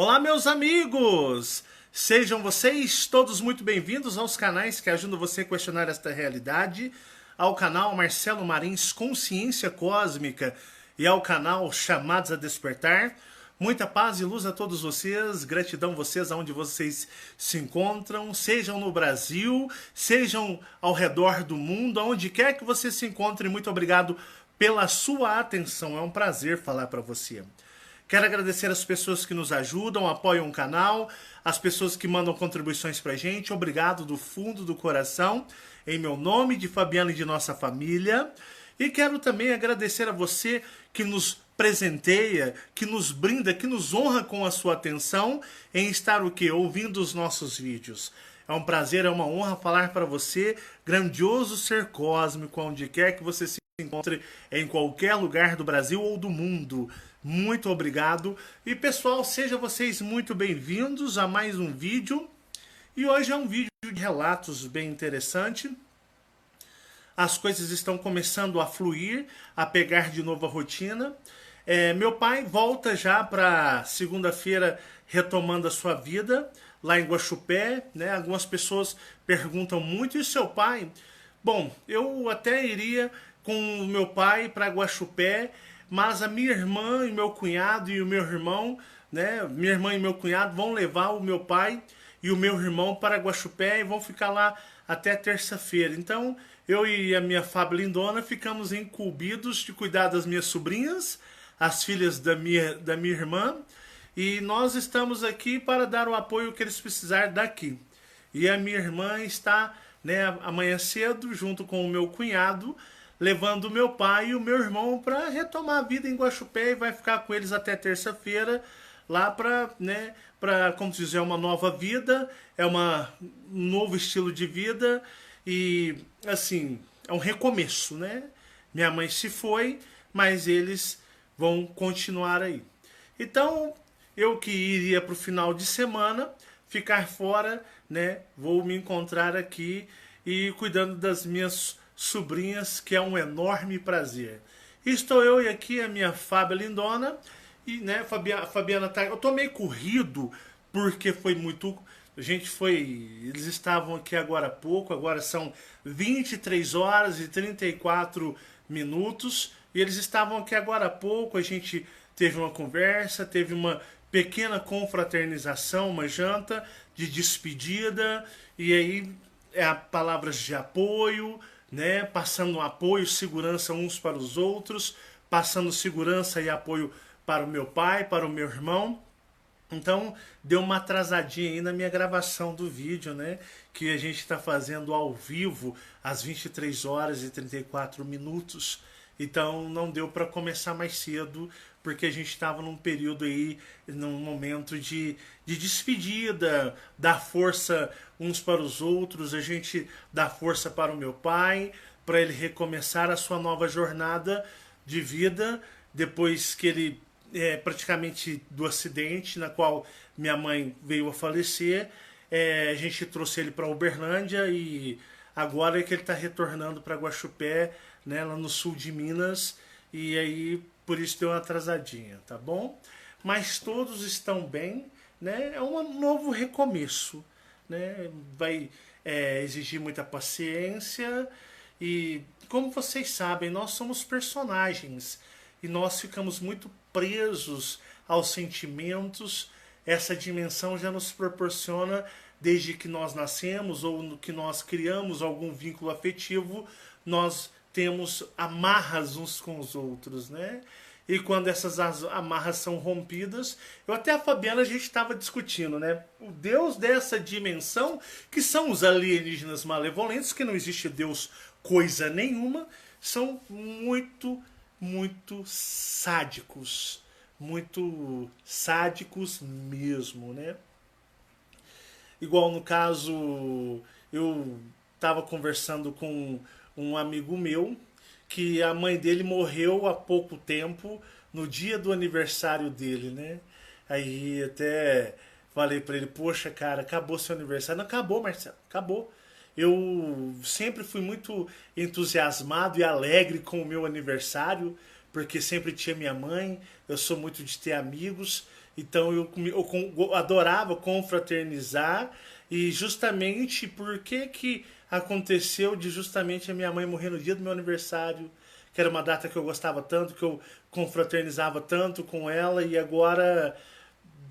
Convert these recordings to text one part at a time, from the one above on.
Olá, meus amigos! Sejam vocês todos muito bem-vindos aos canais que ajudam você a questionar esta realidade, ao canal Marcelo Marins Consciência Cósmica e ao canal Chamados a Despertar. Muita paz e luz a todos vocês, gratidão a vocês aonde vocês se encontram, sejam no Brasil, sejam ao redor do mundo, aonde quer que você se encontre, muito obrigado pela sua atenção, é um prazer falar para você. Quero agradecer as pessoas que nos ajudam, apoiam o canal, as pessoas que mandam contribuições pra gente. Obrigado do fundo do coração, em meu nome, de Fabiana e de nossa família. E quero também agradecer a você que nos presenteia, que nos brinda, que nos honra com a sua atenção em estar o quê? Ouvindo os nossos vídeos. É um prazer, é uma honra falar para você, grandioso ser cósmico, onde quer que você se encontre, em qualquer lugar do Brasil ou do mundo. Muito obrigado. E pessoal, sejam vocês muito bem-vindos a mais um vídeo. E hoje é um vídeo de relatos bem interessante. As coisas estão começando a fluir, a pegar de novo a rotina. Meu pai volta já para segunda-feira retomando a sua vida lá em Guaxupé, né? Algumas pessoas perguntam muito, e seu pai? Bom, eu até iria com o meu pai para Guaxupé, mas a minha irmã e meu cunhado e o meu irmão, né? Minha irmã e meu cunhado vão levar o meu pai e o meu irmão para Guaxupé e vão ficar lá até terça-feira. Então, eu e a minha Fábio lindona ficamos incumbidos de cuidar das minhas sobrinhas, as filhas da minha irmã, e nós estamos aqui para dar o apoio que eles precisarem daqui. E a minha irmã está, né, amanhã cedo, junto com o meu cunhado, levando o meu pai e o meu irmão para retomar a vida em Guaxupé e vai ficar com eles até terça-feira, lá para, né, como dizer, uma nova vida, um novo estilo de vida e, assim, é um recomeço, né? Minha mãe se foi, mas eles vão continuar aí. Então, eu que iria para o final de semana, ficar fora, né? Vou me encontrar aqui e cuidando das minhas sobrinhas, que é um enorme prazer. Estou eu e aqui a minha Fábia lindona, e né, Fabiana tá. Eu tô meio corrido, porque foi muito. Eles estavam aqui agora há pouco, agora são 23 horas e 34 minutos, e eles estavam aqui agora há pouco, a gente teve uma conversa, teve uma pequena confraternização, uma janta de despedida, e aí palavras de apoio, né, passando apoio, segurança uns para os outros, passando segurança e apoio para o meu pai, para o meu irmão. Então, deu uma atrasadinha aí na minha gravação do vídeo, né, que a gente está fazendo ao vivo às 23 horas e 34 minutos. Então, não deu para começar mais cedo, porque a gente estava num período aí, num momento de despedida, dar força uns para os outros, a gente dá força para o meu pai, para ele recomeçar a sua nova jornada de vida, depois que ele, praticamente do acidente, na qual minha mãe veio a falecer, a gente trouxe ele para Uberlândia e agora é que ele está retornando para Guaxupé, né, lá no sul de Minas, e aí por isso deu uma atrasadinha, tá bom? Mas todos estão bem, né? É um novo recomeço, né? Vai exigir muita paciência e, como vocês sabem, nós somos personagens e nós ficamos muito presos aos sentimentos. Essa dimensão já nos proporciona, desde que nós nascemos ou no que nós criamos algum vínculo afetivo, nós temos amarras uns com os outros, né? E quando essas amarras são rompidas, eu até a Fabiana a gente estava discutindo, né? O Deus dessa dimensão, que são os alienígenas malevolentes, que não existe Deus coisa nenhuma, são muito, muito sádicos. Muito sádicos mesmo, né? Igual no caso, eu estava conversando com um amigo meu, que a mãe dele morreu há pouco tempo, no dia do aniversário dele, né? Aí até falei pra ele, poxa cara, acabou seu aniversário. Não, acabou, Marcelo, acabou. Eu sempre fui muito entusiasmado e alegre com o meu aniversário, porque sempre tinha minha mãe, eu sou muito de ter amigos, Então eu adorava confraternizar, e justamente por que aconteceu de justamente a minha mãe morrer no dia do meu aniversário, que era uma data que eu gostava tanto, que eu confraternizava tanto com ela, e agora,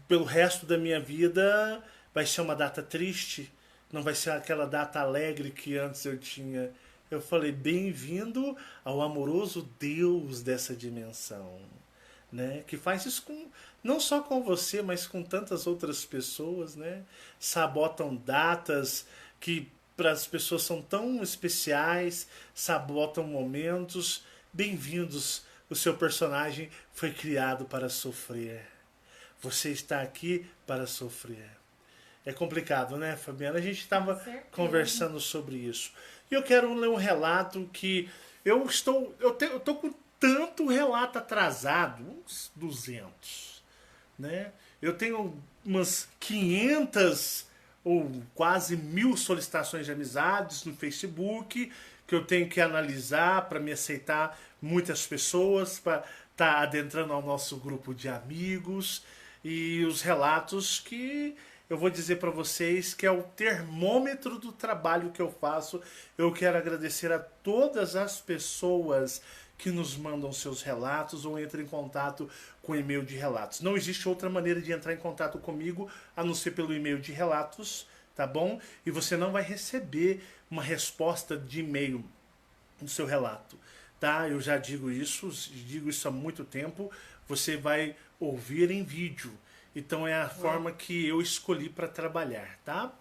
pelo resto da minha vida, vai ser uma data triste, não vai ser aquela data alegre que antes eu tinha. Eu falei, bem-vindo ao amoroso Deus dessa dimensão, né? Que faz isso com, não só com você, mas com tantas outras pessoas, né? Sabotam datas que para as pessoas são tão especiais, sabotam momentos. Bem-vindos, o seu personagem foi criado para sofrer. Você está aqui para sofrer. É complicado, né, Fabiana? A gente estava conversando sobre isso. E eu quero ler um relato que eu tô com tanto relato atrasado, uns 200, né? Eu tenho umas 500 ou quase 1000 solicitações de amizades no Facebook que eu tenho que analisar para me aceitar muitas pessoas, para estar adentrando ao nosso grupo de amigos, e os relatos que eu vou dizer para vocês que é o termômetro do trabalho que eu faço. Eu quero agradecer a todas as pessoas que nos mandam seus relatos ou entram em contato com o e-mail de relatos. Não existe outra maneira de entrar em contato comigo a não ser pelo e-mail de relatos, tá bom? E você não vai receber uma resposta de e-mail no seu relato, tá? Eu já digo isso há muito tempo. Você vai ouvir em vídeo. Então é a forma que eu escolhi para trabalhar, tá?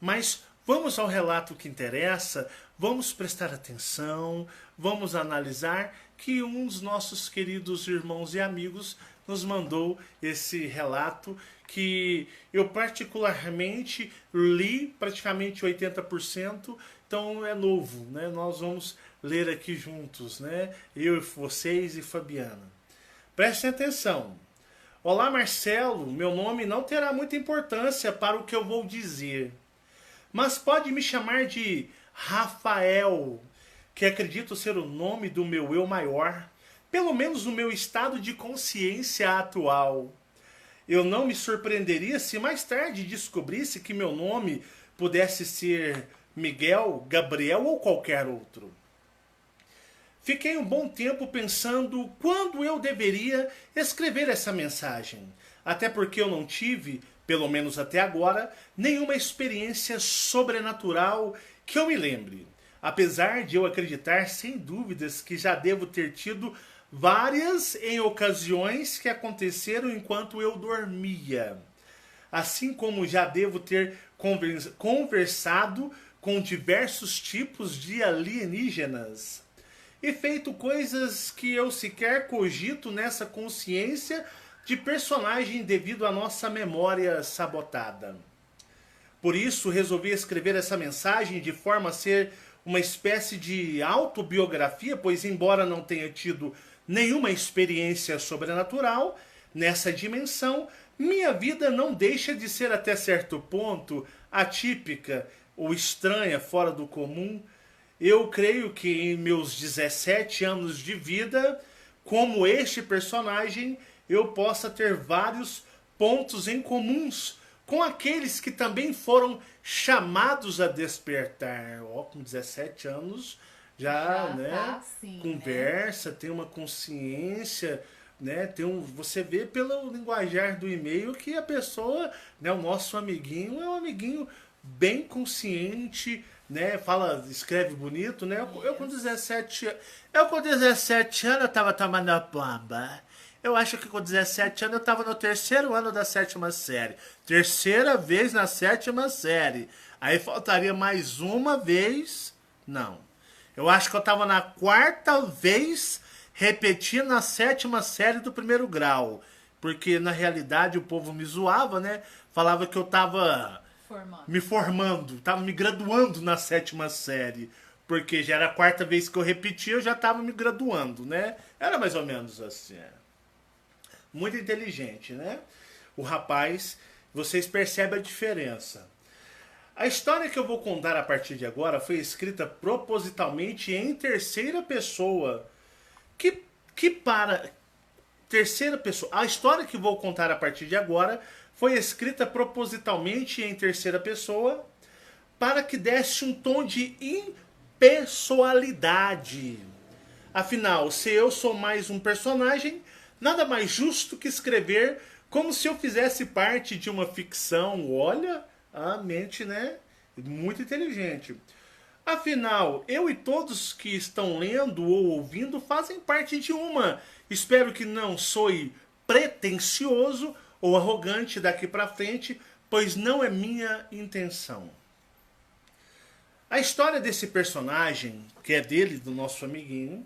Mas vamos ao relato que interessa, vamos prestar atenção, vamos analisar que um dos nossos queridos irmãos e amigos nos mandou esse relato que eu particularmente li praticamente 80%, então é novo, né? Nós vamos ler aqui juntos, né? Eu, vocês e Fabiana. Prestem atenção. Olá, Marcelo. Meu nome não terá muita importância para o que eu vou dizer, mas pode me chamar de Rafael, que acredito ser o nome do meu eu maior, pelo menos no meu estado de consciência atual. Eu não me surpreenderia se mais tarde descobrisse que meu nome pudesse ser Miguel, Gabriel ou qualquer outro. Fiquei um bom tempo pensando quando eu deveria escrever essa mensagem, até porque eu não tive, pelo menos até agora, nenhuma experiência sobrenatural que eu me lembre. Apesar de eu acreditar sem dúvidas que já devo ter tido várias em ocasiões que aconteceram enquanto eu dormia. Assim como já devo ter conversado com diversos tipos de alienígenas e feito coisas que eu sequer cogito nessa consciência de personagem devido à nossa memória sabotada. Por isso resolvi escrever essa mensagem de forma a ser uma espécie de autobiografia, pois embora não tenha tido nenhuma experiência sobrenatural nessa dimensão, minha vida não deixa de ser até certo ponto atípica ou estranha, fora do comum. Eu creio que em meus 17 anos de vida, como este personagem, eu possa ter vários pontos em comuns com aqueles que também foram chamados a despertar. Ó, com 17 anos já né? Tá assim, conversa, né? Tem uma consciência, né? Você vê pelo linguajar do e-mail que a pessoa, né, o nosso amiguinho é um amiguinho bem consciente, né? Escreve bonito, né? Eu com 17 anos eu tava tomando a pomba. Eu acho que com 17 anos eu tava no terceiro ano da 7ª série. Terceira vez na 7ª série. Aí faltaria mais uma vez. Não. Eu acho que eu tava na 4ª vez repetindo a 7ª série do 1º grau. Porque na realidade o povo me zoava, né? Falava que eu tava me formando, tava me graduando na 7ª série, porque já era a 4ª vez que eu repetia, eu já tava me graduando, né? Era mais ou menos assim. Muito inteligente, né? O rapaz, vocês percebem a diferença. A história que eu vou contar a partir de agora foi escrita propositalmente em terceira pessoa, que para terceira pessoa. A história que vou contar a partir de agora foi escrita propositalmente em terceira pessoa para que desse um tom de impessoalidade. Afinal, se eu sou mais um personagem, nada mais justo que escrever como se eu fizesse parte de uma ficção. Olha, a mente, né? Muito inteligente. Afinal, eu e todos que estão lendo ou ouvindo fazem parte de uma. Espero que não soe pretensioso ou arrogante daqui para frente, pois não é minha intenção. A história desse personagem, que é dele, do nosso amiguinho,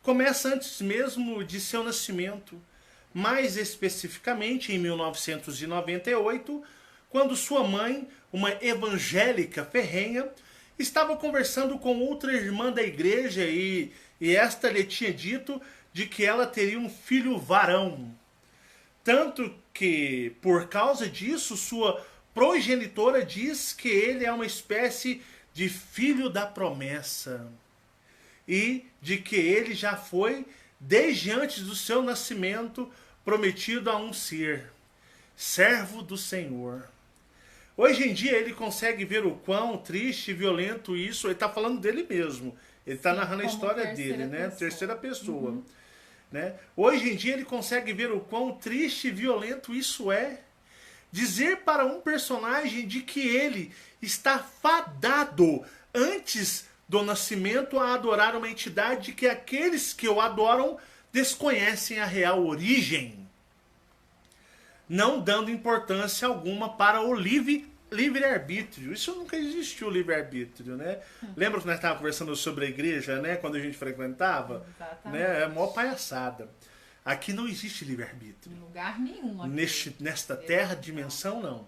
começa antes mesmo de seu nascimento, mais especificamente em 1998, quando sua mãe, uma evangélica ferrenha, estava conversando com outra irmã da igreja e esta lhe tinha dito de que ela teria um filho varão. Tanto que, por causa disso, sua progenitora diz que ele é uma espécie de filho da promessa e de que ele já foi, desde antes do seu nascimento, prometido a um ser, servo do Senhor. Hoje em dia ele consegue ver o quão triste e violento isso. Ele está falando dele mesmo. Ele está narrando a história dele, né? Pessoa. Terceira pessoa. Né? Hoje em dia ele consegue ver o quão triste e violento isso é. Dizer para um personagem de que ele está fadado antes do nascimento a adorar uma entidade que aqueles que o adoram desconhecem a real origem, não dando importância alguma para o livre-arbítrio. Isso nunca existiu, livre-arbítrio, né? Lembra que nós estávamos conversando sobre a igreja, né? Quando a gente frequentava? Exatamente. Né? É a maior palhaçada. Aqui não existe livre-arbítrio. Em lugar nenhum aqui. Nesta terra, dimensão, não.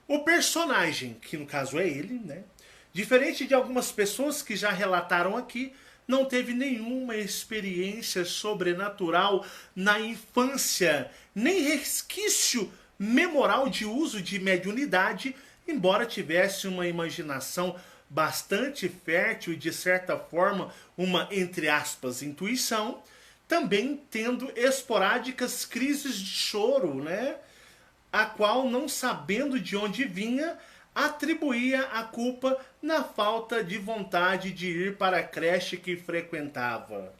O personagem, que no caso é ele, né? Diferente de algumas pessoas que já relataram aqui, não teve nenhuma experiência sobrenatural na infância, nem resquício memoral de uso de mediunidade, embora tivesse uma imaginação bastante fértil e, de certa forma, uma, entre aspas, intuição, também tendo esporádicas crises de choro, né? A qual, não sabendo de onde vinha, atribuía a culpa na falta de vontade de ir para a creche que frequentava.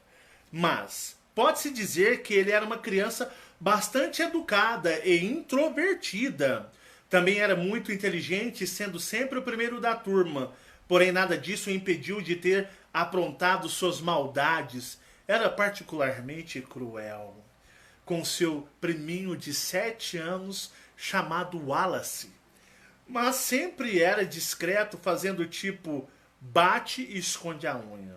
Mas pode-se dizer que ele era uma criança bastante educada e introvertida. Também era muito inteligente, sendo sempre o primeiro da turma. Porém, nada disso o impediu de ter aprontado suas maldades. Era particularmente cruel. Com seu priminho de 7 anos, chamado Wallace. Mas sempre era discreto, fazendo tipo bate e esconde a unha.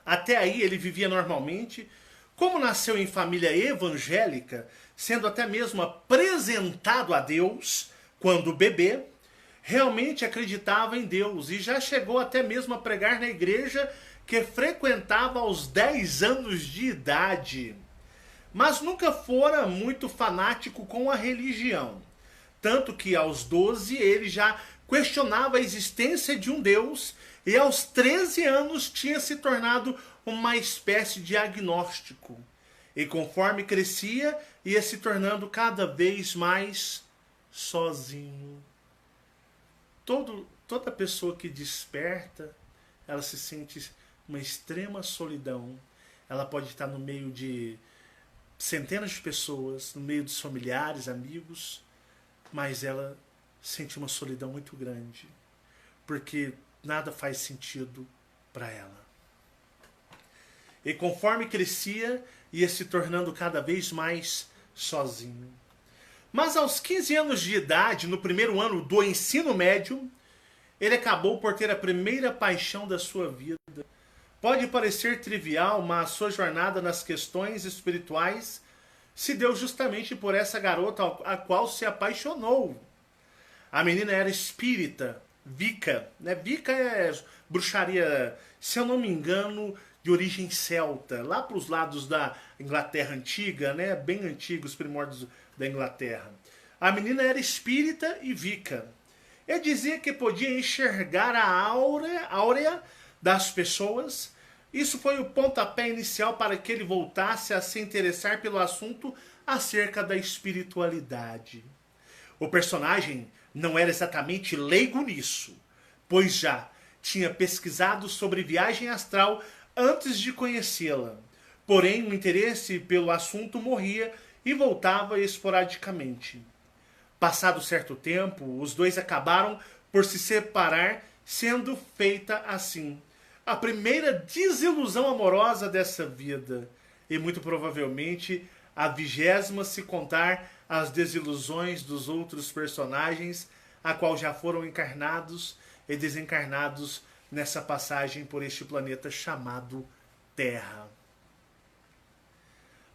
Até aí ele vivia normalmente. Como nasceu em família evangélica, sendo até mesmo apresentado a Deus quando bebê, realmente acreditava em Deus e já chegou até mesmo a pregar na igreja que frequentava aos 10 anos de idade. Mas nunca fora muito fanático com a religião. Tanto que aos 12 ele já questionava a existência de um Deus e aos 13 anos tinha se tornado uma espécie de agnóstico. E conforme crescia, ia se tornando cada vez mais sozinho. Toda pessoa que desperta, ela se sente uma extrema solidão. Ela pode estar no meio de centenas de pessoas, no meio dos familiares, amigos, mas ela sente uma solidão muito grande, porque nada faz sentido para ela. E conforme crescia, ia se tornando cada vez mais sozinho. Mas aos 15 anos de idade, no primeiro ano do ensino médio, ele acabou por ter a primeira paixão da sua vida. Pode parecer trivial, mas sua jornada nas questões espirituais se deu justamente por essa garota a qual se apaixonou. A menina era espírita, Wicca. Né? Wicca é bruxaria, se eu não me engano, de origem celta, lá para os lados da Inglaterra antiga, né? Bem antigos, primórdios da Inglaterra. A menina era espírita e Wicca. Ele dizia que podia enxergar a áurea das pessoas, Isso foi o pontapé inicial para que ele voltasse a se interessar pelo assunto acerca da espiritualidade. O personagem não era exatamente leigo nisso, pois já tinha pesquisado sobre viagem astral antes de conhecê-la. Porém, o interesse pelo assunto morria e voltava esporadicamente. Passado certo tempo, os dois acabaram por se separar, sendo feita assim a primeira desilusão amorosa dessa vida, e muito provavelmente a 20ª, se contar as desilusões dos outros personagens, a qual já foram encarnados e desencarnados nessa passagem por este planeta chamado Terra.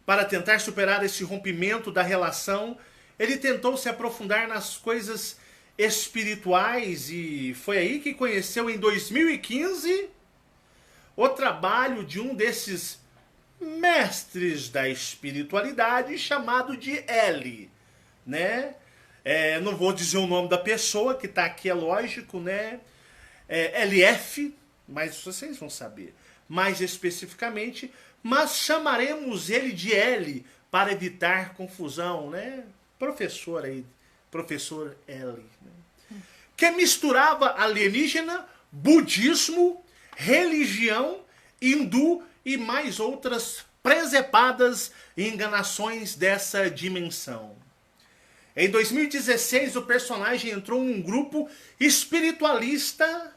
Para tentar superar esse rompimento da relação, ele tentou se aprofundar nas coisas espirituais e foi aí que conheceu em 2015 o trabalho de um desses mestres da espiritualidade chamado de L, né? Não vou dizer o nome da pessoa que está aqui, é lógico, né? LF, mas vocês vão saber mais especificamente, mas chamaremos ele de L para evitar confusão, né? Professor L, né? Que misturava alienígena, budismo, religião, hindu e mais outras presepadas e enganações dessa dimensão. Em 2016, o personagem entrou em um grupo espiritualista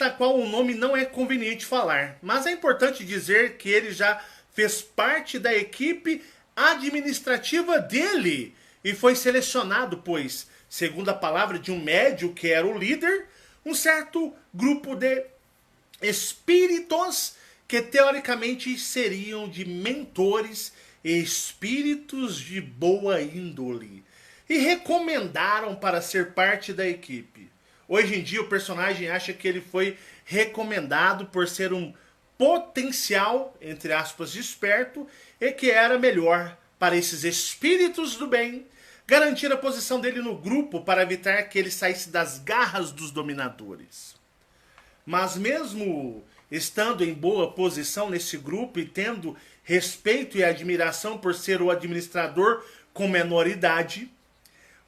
a qual o nome não é conveniente falar, mas é importante dizer que ele já fez parte da equipe administrativa dele e foi selecionado, pois, segundo a palavra de um médium que era o líder, um certo grupo de espíritos que teoricamente seriam de mentores e espíritos de boa índole e recomendaram para ser parte da equipe. Hoje em dia o personagem acha que ele foi recomendado por ser um potencial, entre aspas, esperto e que era melhor para esses espíritos do bem garantir a posição dele no grupo para evitar que ele saísse das garras dos dominadores. Mas mesmo estando em boa posição nesse grupo e tendo respeito e admiração por ser o administrador com menor idade,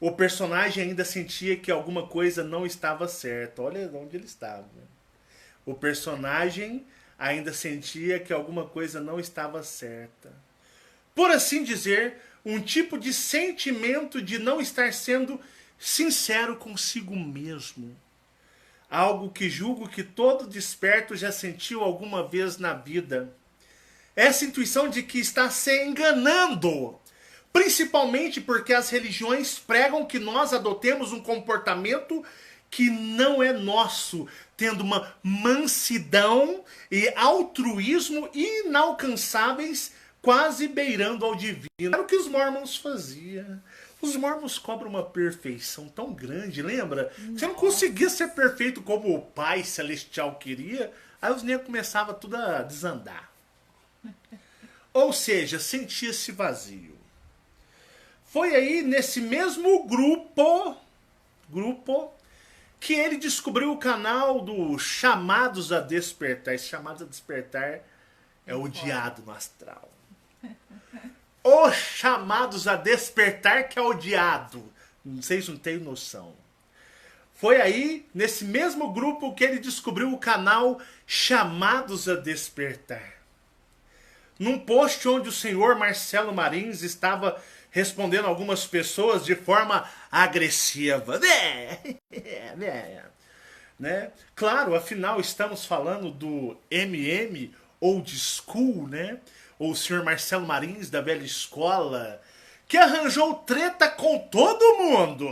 o personagem ainda sentia que alguma coisa não estava certa. Olha onde ele estava. O personagem ainda sentia que alguma coisa não estava certa. Por assim dizer, um tipo de sentimento de não estar sendo sincero consigo mesmo. Algo que julgo que todo desperto já sentiu alguma vez na vida. Essa intuição de que está se enganando. Principalmente porque as religiões pregam que nós adotemos um comportamento que não é nosso, tendo uma mansidão e altruísmo inalcançáveis, quase beirando ao divino. Era o que os mormons faziam. Os mormons cobram uma perfeição tão grande, lembra? Você não conseguia ser perfeito como o Pai Celestial queria, aí os negros começavam tudo a desandar. Ou seja, sentia-se vazio. Foi aí nesse mesmo grupo que ele descobriu o canal do Chamados a Despertar. Esse Chamados a Despertar é odiado no astral. Os Chamados a Despertar que é odiado. Vocês não têm noção. Foi aí, nesse mesmo grupo, que ele descobriu o canal Chamados a Despertar. Num post onde o senhor Marcelo Marins estava respondendo algumas pessoas de forma agressiva. Né? Claro, afinal estamos falando do MM Old School, né? Ou o senhor Marcelo Marins da velha escola, que arranjou treta com todo mundo.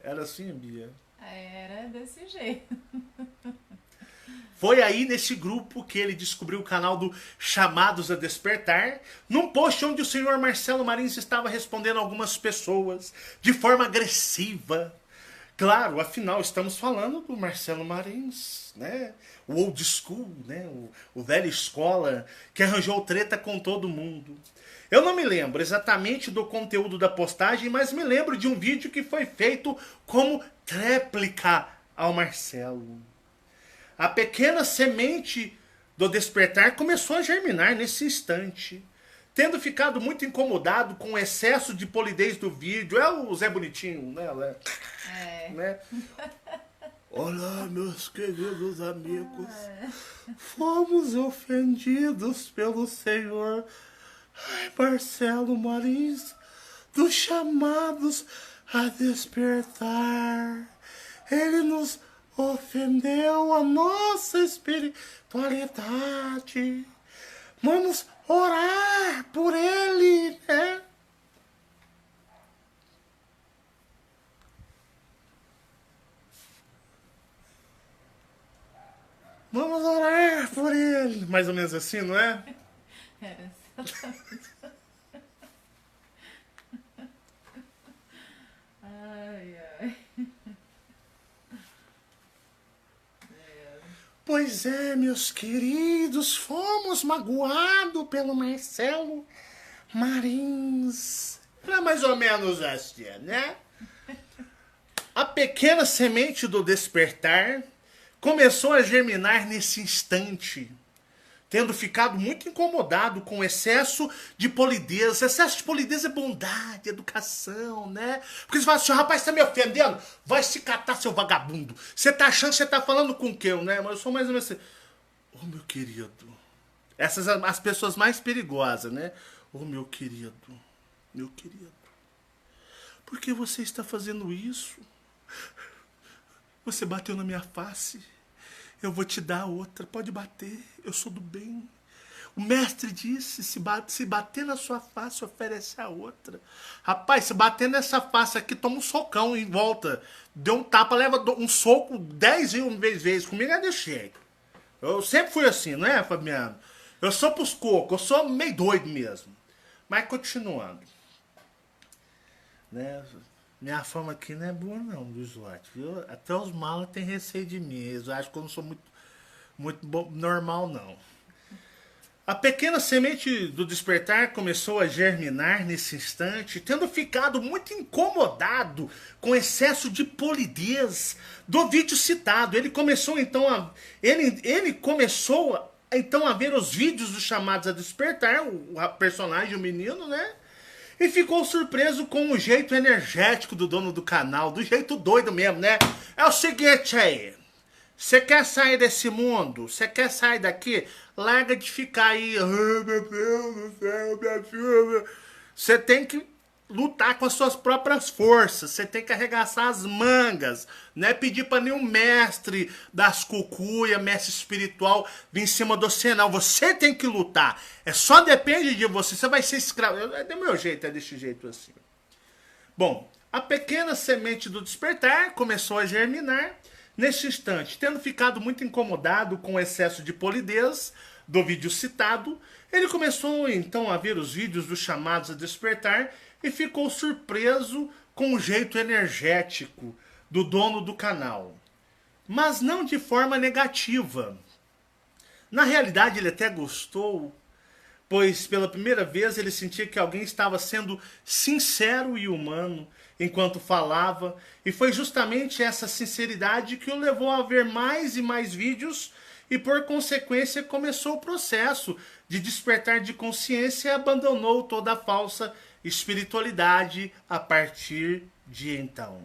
Era assim, Bia? Era desse jeito. Foi aí nesse grupo que ele descobriu o canal do Chamados a Despertar, num post onde o senhor Marcelo Marins estava respondendo algumas pessoas de forma agressiva. Claro, afinal estamos falando do Marcelo Marins, né? O old school, né? O velha escola que arranjou treta com todo mundo. Eu não me lembro exatamente do conteúdo da postagem, mas me lembro de um vídeo que foi feito como tréplica ao Marcelo. A pequena semente do despertar começou a germinar nesse instante. Tendo ficado muito incomodado com o excesso de polidez do vídeo. É o Zé Bonitinho, né? Né? Olá, meus queridos amigos. Fomos ofendidos pelo senhor Marcelo Marins dos chamados a despertar. Ele nos ofendeu a nossa espiritualidade. Vamos orar por ele, né? Vamos orar por ele. Mais ou menos assim, não é? Era exatamente. Ai, ai. Pois é, meus queridos, fomos magoados pelo Marcelo Marins. Era mais ou menos assim, né? A pequena semente do despertar começou a germinar nesse instante, tendo ficado muito incomodado com o excesso de polidez. Excesso de polidez é bondade, educação, né? Porque você fala assim, rapaz, você tá me ofendendo? Vai se catar, seu vagabundo. Você tá achando que você tá falando com quem, né? Mas eu sou mais ou menos assim, ô meu querido. Essas são as pessoas mais perigosas, né? Ô meu querido, por que você está fazendo isso? Você bateu na minha face. Eu vou te dar outra. Pode bater. Eu sou do bem. O mestre disse, se bater na sua face, oferece a outra. Rapaz, se bater nessa face aqui, toma um socão em volta. Deu um tapa, leva um soco 10 vezes. Comigo é desse jeito. Eu sempre fui assim, não é, Fabiano? Eu sou pros cocos. Eu sou meio doido mesmo. Mas continuando. Né? Minha fama aqui não é boa não, do slot, viu? Até os malas têm receio de mim. Eles acham que eu não sou muito normal, não. A pequena semente do despertar começou a germinar nesse instante, tendo ficado muito incomodado com o excesso de polidez do vídeo citado. Ele começou então a ver os vídeos dos chamados a despertar, o personagem, o menino, né? E ficou surpreso com o jeito energético do dono do canal, do jeito doido mesmo, né? É o seguinte aí, você quer sair desse mundo? Você quer sair daqui? Larga de ficar aí, oh, meu Deus do céu, minha filha. Você tem que lutar com as suas próprias forças, você tem que arregaçar as mangas, não é pedir para nenhum mestre das cucuia, mestre espiritual, vir em cima de você, não. Você tem que lutar, só depende de você, você vai ser escravo. É do meu jeito, é desse jeito assim. Bom, a pequena semente do despertar começou a germinar neste instante, tendo ficado muito incomodado com o excesso de polidez do vídeo citado. Ele começou então a ver os vídeos dos chamados a despertar e ficou surpreso com o jeito energético do dono do canal. Mas não de forma negativa. Na realidade, ele até gostou, pois pela primeira vez ele sentia que alguém estava sendo sincero e humano enquanto falava, e foi justamente essa sinceridade que o levou a ver mais e mais vídeos e, por consequência, começou o processo de despertar de consciência e abandonou toda a falsa espiritualidade a partir de então.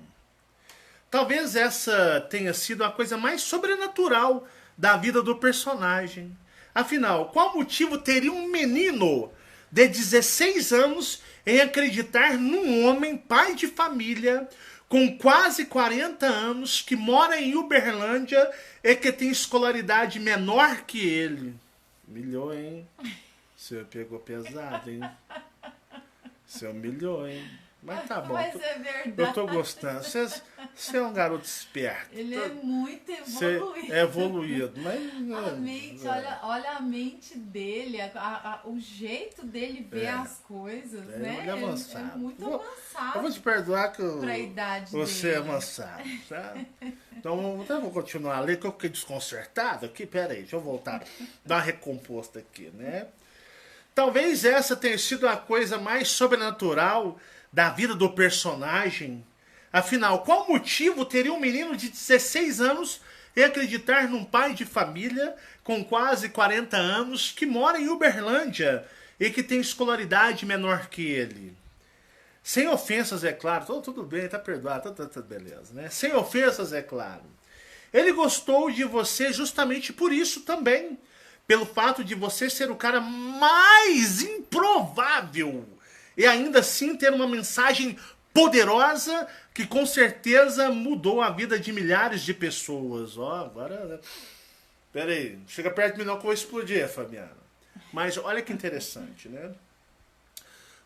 Talvez essa tenha sido a coisa mais sobrenatural da vida do personagem. Afinal, qual motivo teria um menino de 16 anos em acreditar num homem, pai de família, com quase 40 anos, que mora em Uberlândia e que tem escolaridade menor que ele? Humilhou, hein? Você pegou pesado, hein? Você humilhou, hein? Mas tá bom. Mas é verdade. Eu tô gostando. Você é um garoto esperto. Ele é muito evoluído. Você é evoluído. Mas, a mente, olha a mente dele, o jeito dele ver as coisas, né? Ele é avançado. É muito avançado. Eu vou te perdoar que pra idade você dele. é avançado, tá? Então eu vou continuar a ler, que eu fiquei desconcertado aqui. Pera aí, deixa eu voltar. Dar uma recomposta aqui, né? Talvez essa tenha sido a coisa mais sobrenatural da vida do personagem. Afinal, qual motivo teria um menino de 16 anos e acreditar num pai de família com quase 40 anos que mora em Uberlândia e que tem escolaridade menor que ele. Sem ofensas, é claro. Tudo bem, tá perdoado, tá beleza, né? Sem ofensas, é claro. Ele gostou de você justamente por isso também. Pelo fato de você ser o cara mais improvável. E ainda assim ter uma mensagem poderosa que com certeza mudou a vida de milhares de pessoas. Ó, agora... Pera aí, chega perto de mim não que eu vou explodir, Fabiana. Mas olha que interessante, né?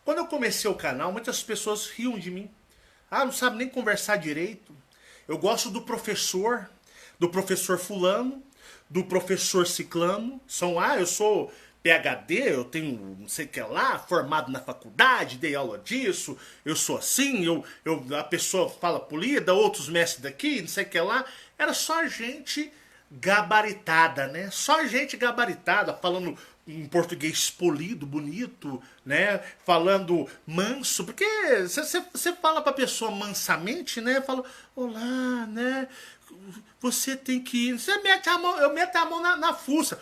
Quando eu comecei o canal, muitas pessoas riam de mim. Ah, não sabe nem conversar direito. Eu gosto do professor fulano, do professor ciclano. Eu sou PhD, eu tenho não sei o que lá, formado na faculdade, dei aula disso, eu sou assim, a pessoa fala polida, outros mestres daqui, não sei o que lá. Era só gente gabaritada, né? Só gente gabaritada, falando em português polido, bonito, né? Falando manso, porque você fala pra pessoa mansamente, né? Fala, olá, né? Você tem que ir. Você mete a mão, eu meto a mão na fuça.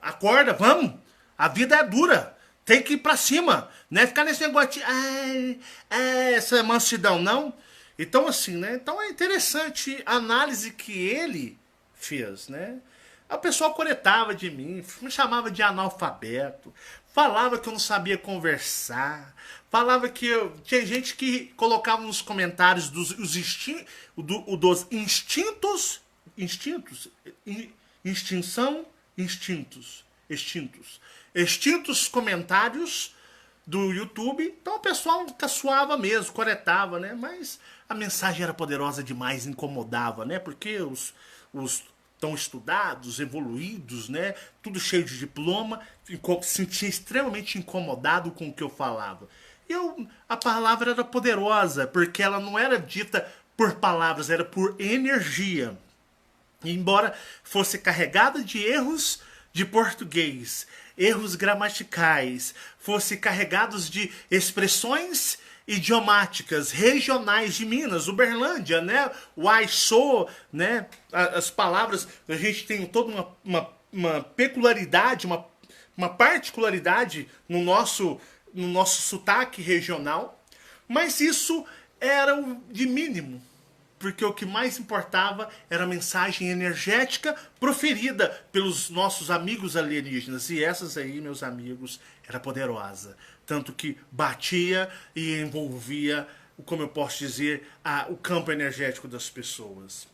Acorda, vamos. A vida é dura. Tem que ir pra cima, né? Ficar nesse negócio de, essa mansidão, não. Então, assim, né? Então é interessante a análise que ele fez, né? A pessoa coretava de mim, me chamava de analfabeto, falava que eu não sabia conversar, falava que tinha gente que colocava nos comentários dos extintos comentários do YouTube. Então o pessoal caçoava mesmo, coretava, né? Mas a mensagem era poderosa demais, incomodava, né? Porque os tão estudados, evoluídos, né? Tudo cheio de diploma, se sentia extremamente incomodado com o que eu falava. A palavra era poderosa, porque ela não era dita por palavras, era por energia. E embora fosse carregada de erros de português, erros gramaticais, fosse carregados de expressões idiomáticas, regionais de Minas, Uberlândia, né? O ai, sou, né? As palavras, a gente tem toda uma peculiaridade, uma particularidade no nosso sotaque regional, mas isso era o de mínimo, porque o que mais importava era a mensagem energética proferida pelos nossos amigos alienígenas, e essas aí, meus amigos, era poderosa. Tanto que batia e envolvia, como eu posso dizer, o campo energético das pessoas.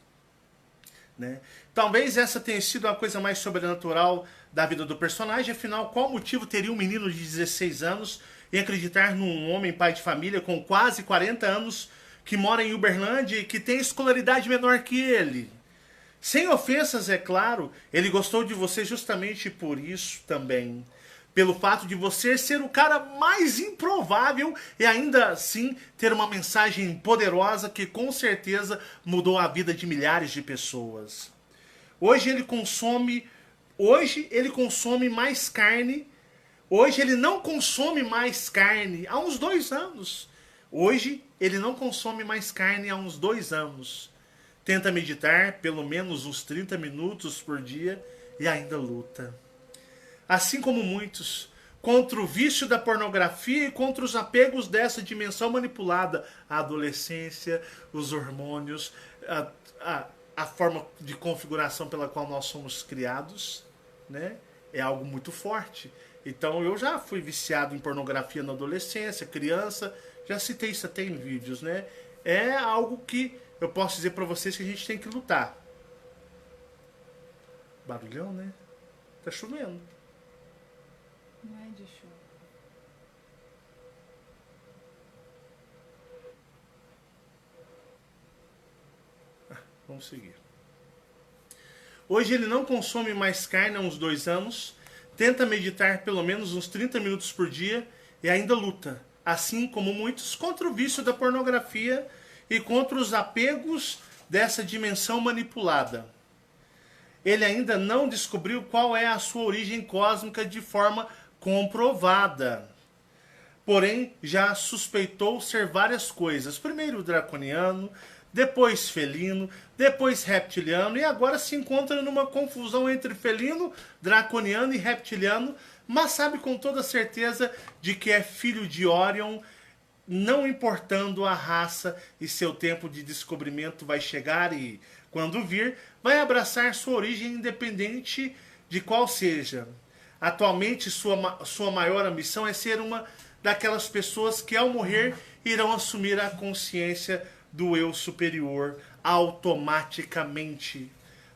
Né? Talvez essa tenha sido a coisa mais sobrenatural da vida do personagem. Afinal, qual motivo teria um menino de 16 anos em acreditar num homem pai de família com quase 40 anos que mora em Uberlândia e que tem escolaridade menor que ele? Sem ofensas, é claro, ele gostou de você justamente por isso também. Pelo fato de você ser o cara mais improvável e ainda assim ter uma mensagem poderosa que com certeza mudou a vida de milhares de pessoas. Hoje ele consome mais carne. Hoje ele não consome mais carne há uns 2 anos. Hoje ele não consome mais carne há uns 2 anos. Tenta meditar pelo menos uns 30 minutos por dia e ainda luta. Assim como muitos, contra o vício da pornografia e contra os apegos dessa dimensão manipulada, a adolescência, os hormônios, a forma de configuração pela qual nós somos criados, né? É algo muito forte. Então eu já fui viciado em pornografia na adolescência, criança, já citei isso até em vídeos, né? É algo que eu posso dizer para vocês que a gente tem que lutar. Barulhão, né? Tá chovendo. Não é de chuva. Vamos seguir. Hoje ele não consome mais carne há uns 2 anos, tenta meditar pelo menos uns 30 minutos por dia e ainda luta, assim como muitos, contra o vício da pornografia e contra os apegos dessa dimensão manipulada. Ele ainda não descobriu qual é a sua origem cósmica de forma comprovada. Porém, já suspeitou ser várias coisas. Primeiro draconiano, depois felino, depois reptiliano, e agora se encontra numa confusão entre felino, draconiano e reptiliano, mas sabe com toda certeza de que é filho de Orion, não importando a raça, e seu tempo de descobrimento vai chegar e, quando vir, vai abraçar sua origem independente de qual seja. Atualmente, sua maior ambição é ser uma daquelas pessoas que, ao morrer, irão assumir a consciência do eu superior automaticamente.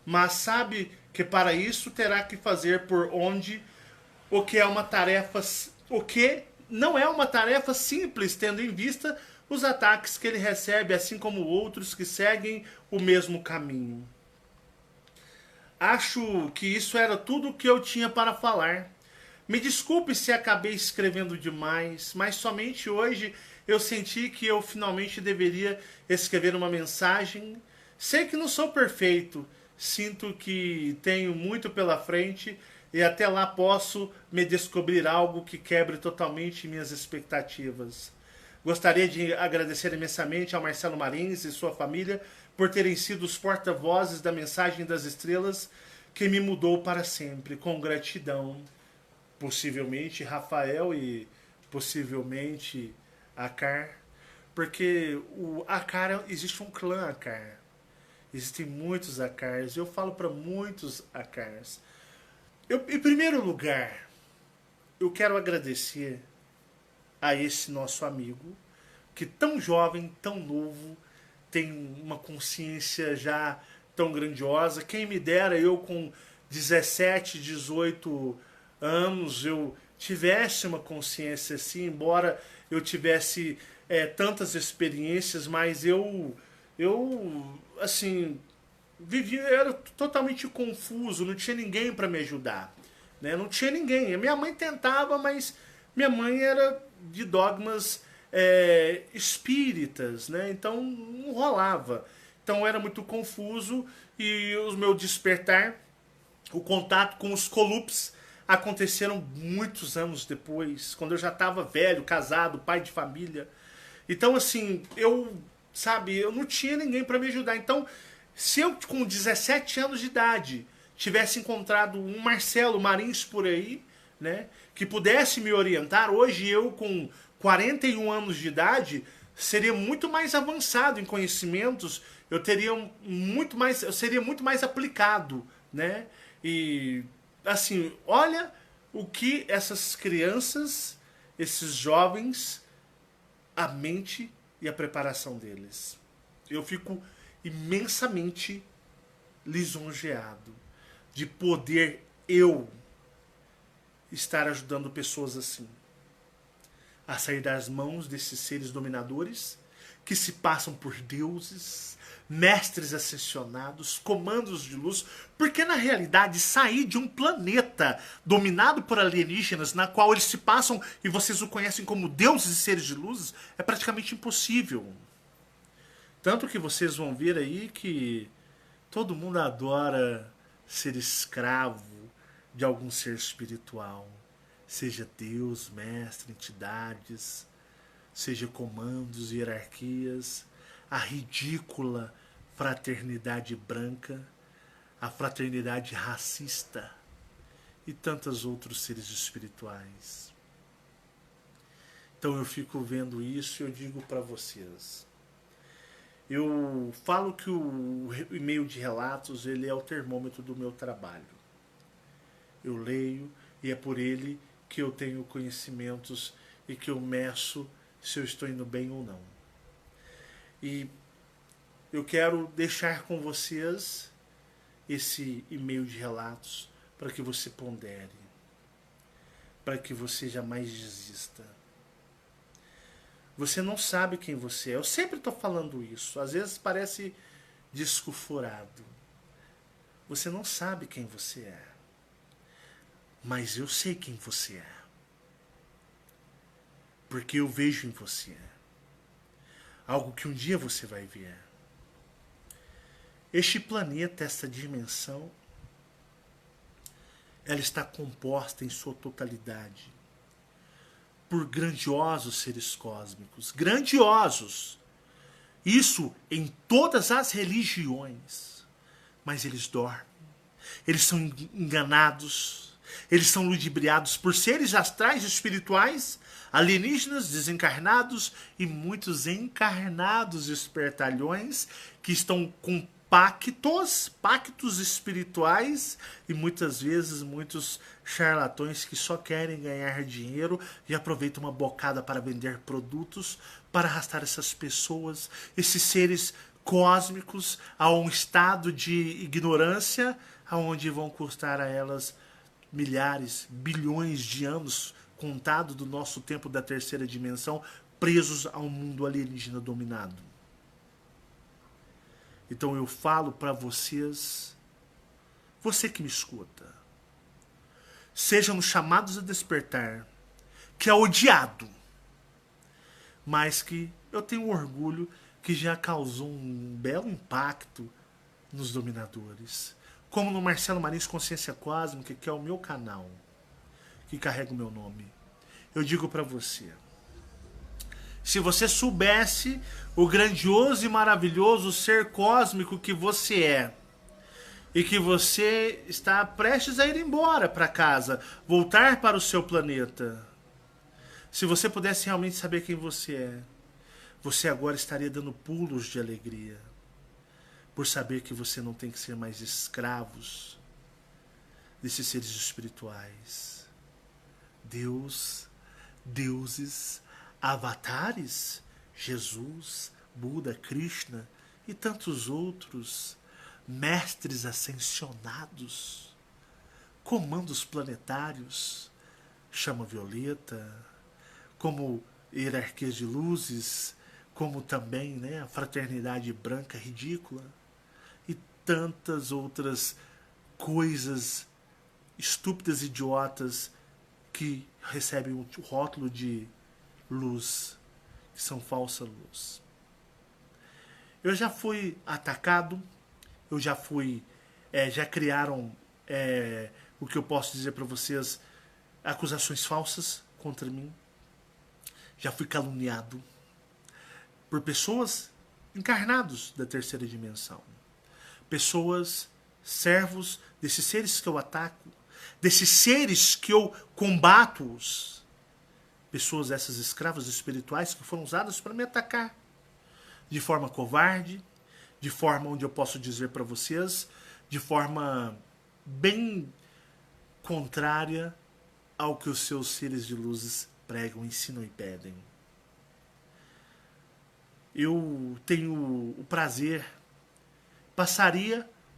Mas sabe que para isso terá que fazer por onde, o que não é uma tarefa simples, tendo em vista os ataques que ele recebe, assim como outros que seguem o mesmo caminho. Acho que isso era tudo o que eu tinha para falar. Me desculpe se acabei escrevendo demais, mas somente hoje eu senti que eu finalmente deveria escrever uma mensagem. Sei que não sou perfeito, sinto que tenho muito pela frente e até lá posso me descobrir algo que quebre totalmente minhas expectativas. Gostaria de agradecer imensamente ao Marcelo Marins e sua família por terem sido os porta-vozes da mensagem das estrelas que me mudou para sempre. Com gratidão, possivelmente Rafael e possivelmente Akar, porque o Akar, existe um clã Akar. Existem muitos Akars. Eu falo para muitos Akars. Em primeiro lugar, eu quero agradecer a esse nosso amigo, que tão jovem, tão novo, tem uma consciência já tão grandiosa. Quem me dera eu com 17, 18 anos, eu tivesse uma consciência assim, embora eu tivesse tantas experiências, mas eu assim, eu era totalmente confuso, não tinha ninguém para me ajudar, né? Não tinha ninguém. A minha mãe tentava, mas minha mãe era de dogmas espíritas, né? Então não rolava. Então eu era muito confuso e o meu despertar, o contato com os Colups aconteceram muitos anos depois, quando eu já estava velho, casado, pai de família. Então assim, eu não tinha ninguém para me ajudar. Então, se eu com 17 anos de idade tivesse encontrado um Marcelo Marins por aí, né, que pudesse me orientar, hoje eu com 41 anos de idade seria muito mais avançado em conhecimentos, eu seria muito mais aplicado, né? E assim, olha o que essas crianças, esses jovens, a mente e a preparação deles. Eu fico imensamente lisonjeado de poder eu estar ajudando pessoas assim a sair das mãos desses seres dominadores que se passam por deuses, mestres ascensionados, comandos de luz, porque na realidade sair de um planeta dominado por alienígenas, na qual eles se passam e vocês o conhecem como deuses e seres de luz, é praticamente impossível. Tanto que vocês vão ver aí que todo mundo adora ser escravo de algum ser espiritual, seja Deus, mestre, entidades, seja comandos, hierarquias, a ridícula fraternidade branca, a fraternidade racista e tantos outros seres espirituais. Então eu fico vendo isso e eu digo para vocês. Eu falo que o e-mail de relatos ele é o termômetro do meu trabalho. Eu leio e é por ele que eu tenho conhecimentos e que eu meço se eu estou indo bem ou não. E eu quero deixar com vocês esse e-mail de relatos para que você pondere, para que você jamais desista. Você não sabe quem você é. Eu sempre estou falando isso. Às vezes parece disco furado. Você não sabe quem você é. Mas eu sei quem você é. Porque eu vejo em você algo que um dia você vai ver. Este planeta, esta dimensão, ela está composta em sua totalidade por grandiosos seres cósmicos, grandiosos, Isso em todas as religiões. Mas eles dormem. Eles são enganados. Eles são ludibriados por seres astrais espirituais, alienígenas, desencarnados e muitos encarnados espertalhões que estão com pactos espirituais e muitas vezes muitos charlatões que só querem ganhar dinheiro e aproveitam uma bocada para vender produtos para arrastar essas pessoas, esses seres cósmicos, a um estado de ignorância aonde vão custar a elas milhares, bilhões de anos contado do nosso tempo da terceira dimensão, presos a um mundo alienígena dominado. Então eu falo para vocês, você que me escuta, sejam chamados a despertar, que é odiado, mas que eu tenho orgulho que já causou um belo impacto nos dominadores. Como no Marcelo Marins Consciência Cósmica, que é o meu canal, que carrega o meu nome. Eu digo para você, se você soubesse o grandioso e maravilhoso ser cósmico que você é, e que você está prestes a ir embora para casa, voltar para o seu planeta, se você pudesse realmente saber quem você é, você agora estaria dando pulos de alegria, por saber que você não tem que ser mais escravos desses seres espirituais. Deus, deuses, avatares, Jesus, Buda, Krishna e tantos outros, mestres ascensionados, comandos planetários, chama violeta, como hierarquias de luzes, como também, né, a fraternidade branca ridícula e tantas outras coisas estúpidas, idiotas que recebem o rótulo de luz, que são falsa luz. Eu já fui atacado, eu já fui, já criaram, o que eu posso dizer para vocês, acusações falsas contra mim. Já fui caluniado por pessoas encarnados da terceira dimensão. Pessoas, servos desses seres que eu ataco, desses seres que eu combato-os. Pessoas, essas escravas espirituais que foram usadas para me atacar. De forma covarde, de forma onde eu posso dizer para vocês, de forma bem contrária ao que os seus seres de luzes pregam, ensinam e pedem. Eu tenho o prazer,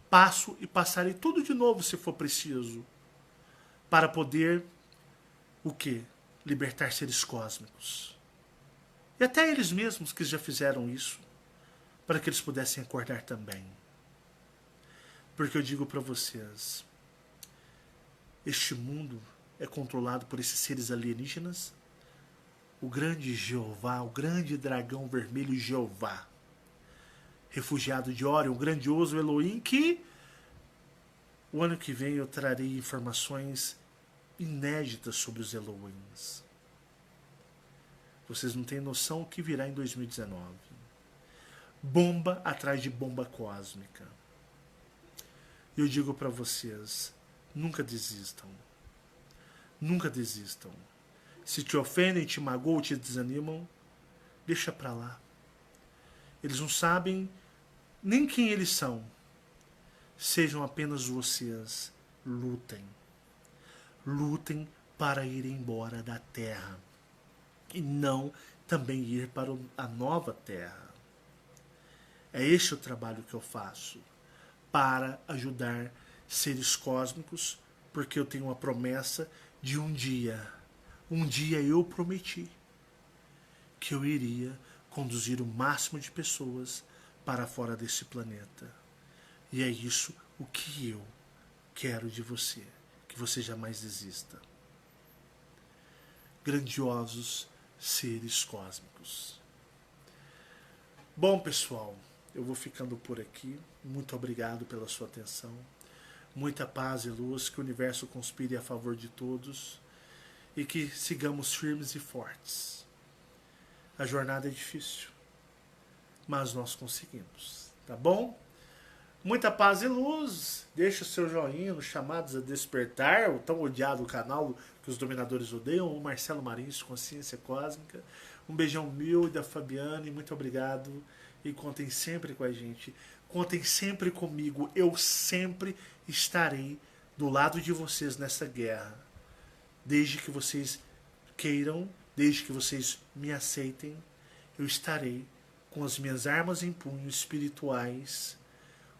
passo e passarei tudo de novo se for preciso, para poder, o quê? Libertar seres cósmicos. E até eles mesmos que já fizeram isso, para que eles pudessem acordar também. Porque eu digo para vocês, este mundo é controlado por esses seres alienígenas, o grande Jeová, o grande dragão vermelho Jeová, refugiado de Orion, o grandioso Elohim, que o ano que vem eu trarei informações inéditas sobre os Elohims. Vocês não têm noção o que virá em 2019. Bomba atrás de bomba cósmica. E eu digo para vocês, nunca desistam. Nunca desistam. Se te ofendem, te magoam, te desanimam, deixa pra lá. Eles não sabem nem quem eles são. Sejam apenas vocês. Lutem. Lutem para ir embora da Terra. E não também ir para a nova Terra. É este o trabalho que eu faço. Para ajudar seres cósmicos. Porque eu tenho uma promessa de um dia eu prometi que eu iria conduzir o máximo de pessoas para fora desse planeta. E é isso o que eu quero de você, que você jamais desista. Grandiosos seres cósmicos. Bom, pessoal, eu vou ficando por aqui. Muito obrigado pela sua atenção. Muita paz e luz, que o universo conspire a favor de todos e que sigamos firmes e fortes. A jornada é difícil, mas nós conseguimos, tá bom? Muita paz e luz. Deixa o seu joinha nos chamados a despertar, o tão odiado canal que os dominadores odeiam, o Marcelo Marins, Consciência Cósmica. Um beijão meu e da Fabiane, muito obrigado. E contem sempre com a gente. Contem sempre comigo. Eu sempre estarei do lado de vocês nessa guerra. Desde que vocês queiram, desde que vocês me aceitem, eu estarei com as minhas armas em punho espirituais,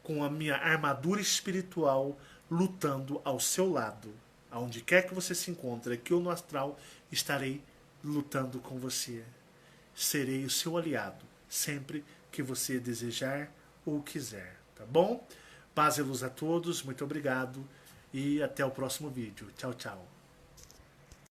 com a minha armadura espiritual, lutando ao seu lado. Aonde quer que você se encontre, aqui ou no astral, estarei lutando com você. Serei o seu aliado, sempre que você desejar ou quiser, tá bom? Paz e luz a todos, muito obrigado e até o próximo vídeo. Tchau, tchau.